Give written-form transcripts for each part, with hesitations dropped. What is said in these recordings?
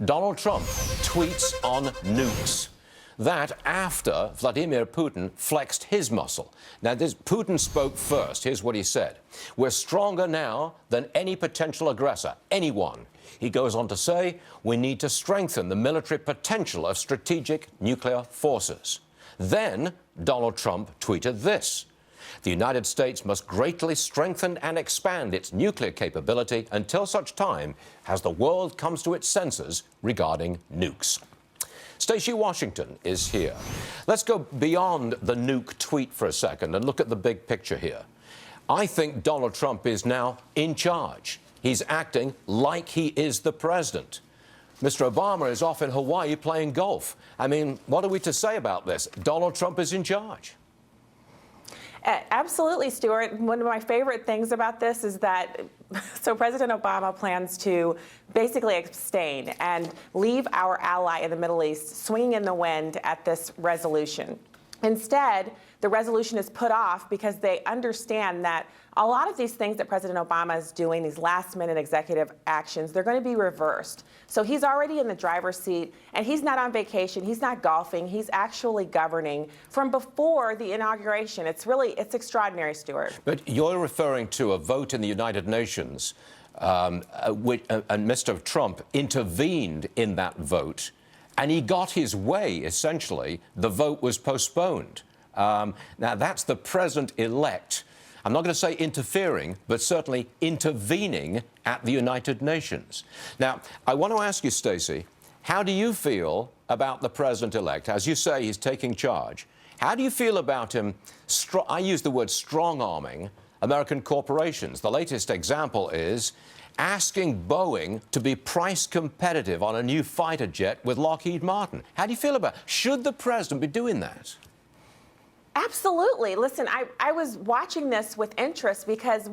Donald Trump tweets on nukes. That after Vladimir Putin flexed his muscle. Now, Putin spoke first. Here's what he said. We're stronger now than any potential aggressor, anyone. He goes on to say, we need to strengthen the military potential of strategic nuclear forces. Then Donald Trump tweeted this. The United States must greatly strengthen and expand its nuclear capability until such time as the world comes to its senses regarding nukes. Stacy Washington is here. Let's go beyond the nuke tweet for a second and look at the big picture here. I think Donald Trump is now in charge. He's acting like he is the president. Mr. Obama is off in Hawaii playing golf. I mean, what are we to say about this? Donald Trump is in charge. Absolutely, Stuart. One of my favorite things about this is that President Obama plans to basically abstain and leave our ally in the Middle East swinging in the wind at this resolution. Instead, the resolution is put off because they understand that a lot of these things that President Obama is doing, these last-minute executive actions, they're going to be reversed. So he's already in the driver's seat, and he's not on vacation. He's not golfing. He's actually governing from before the inauguration. It's extraordinary, Stuart. But you're referring to a vote in the United Nations, and Mr. Trump intervened in that vote, and he got his way, essentially. The vote was postponed. Now, that's the president-elect. I'm not going to say interfering, but certainly intervening at the United Nations. Now, I want to ask you, Stacy, how do you feel about the president-elect? As you say, he's taking charge. How do you feel about him, I use the word strong-arming American corporations? The latest example is asking Boeing to be price competitive on a new fighter jet with Lockheed Martin. How do you feel about it? Should the president be doing that? Absolutely. Listen, I was watching this with interest because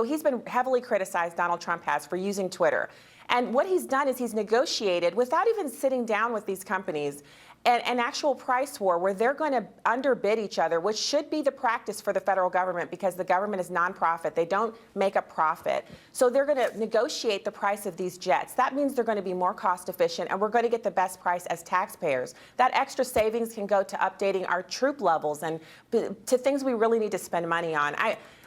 he's been heavily criticized, Donald Trump has, for using Twitter. And what he's done is he's negotiated, without even sitting down with these companies, an actual price war where they're going to underbid each other, which should be the practice for the federal government because the government is nonprofit. They don't make a profit. So they're going to negotiate the price of these jets. That means they're going to be more cost efficient, and we're going to get the best price as taxpayers. That extra savings can go to updating our troop levels and to things we really need to spend money on.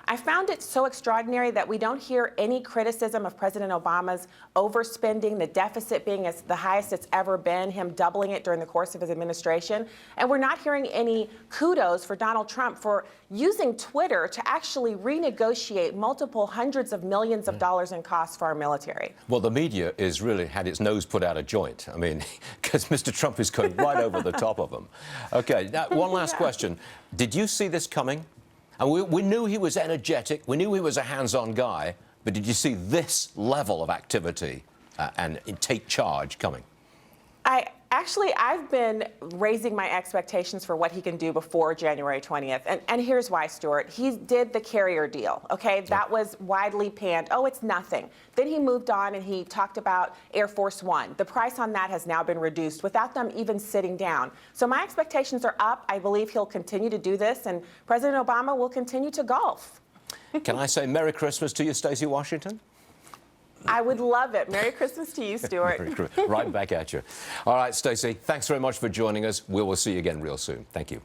I found it so extraordinary that we don't hear any criticism of President Obama's overspending, the deficit being the highest it's ever been, him doubling it during the course of his administration. And we're not hearing any kudos for Donald Trump for using Twitter to actually renegotiate multiple hundreds of millions of dollars in costs for our military. Well, the media has really had its nose put out of joint. I mean, because Mr. Trump is going right over the top of them. Okay, now, one last question. Did you see this coming? And we knew he was energetic, we knew he was a hands-on guy, but did you see this level of activity and take charge coming? I've been raising my expectations for what he can do before January 20th. And here's why, Stuart. He did the carrier deal, okay? That was widely panned. Oh, it's nothing. Then he moved on and he talked about Air Force One. The price on that has now been reduced without them even sitting down. So my expectations are up. I believe he'll continue to do this, and President Obama will continue to golf. Can I say Merry Christmas to you, Stacy Washington? I would love it. Merry Christmas to you, Stuart. Right back at you. All right, Stacy, thanks very much for joining us. We will see you again real soon. Thank you.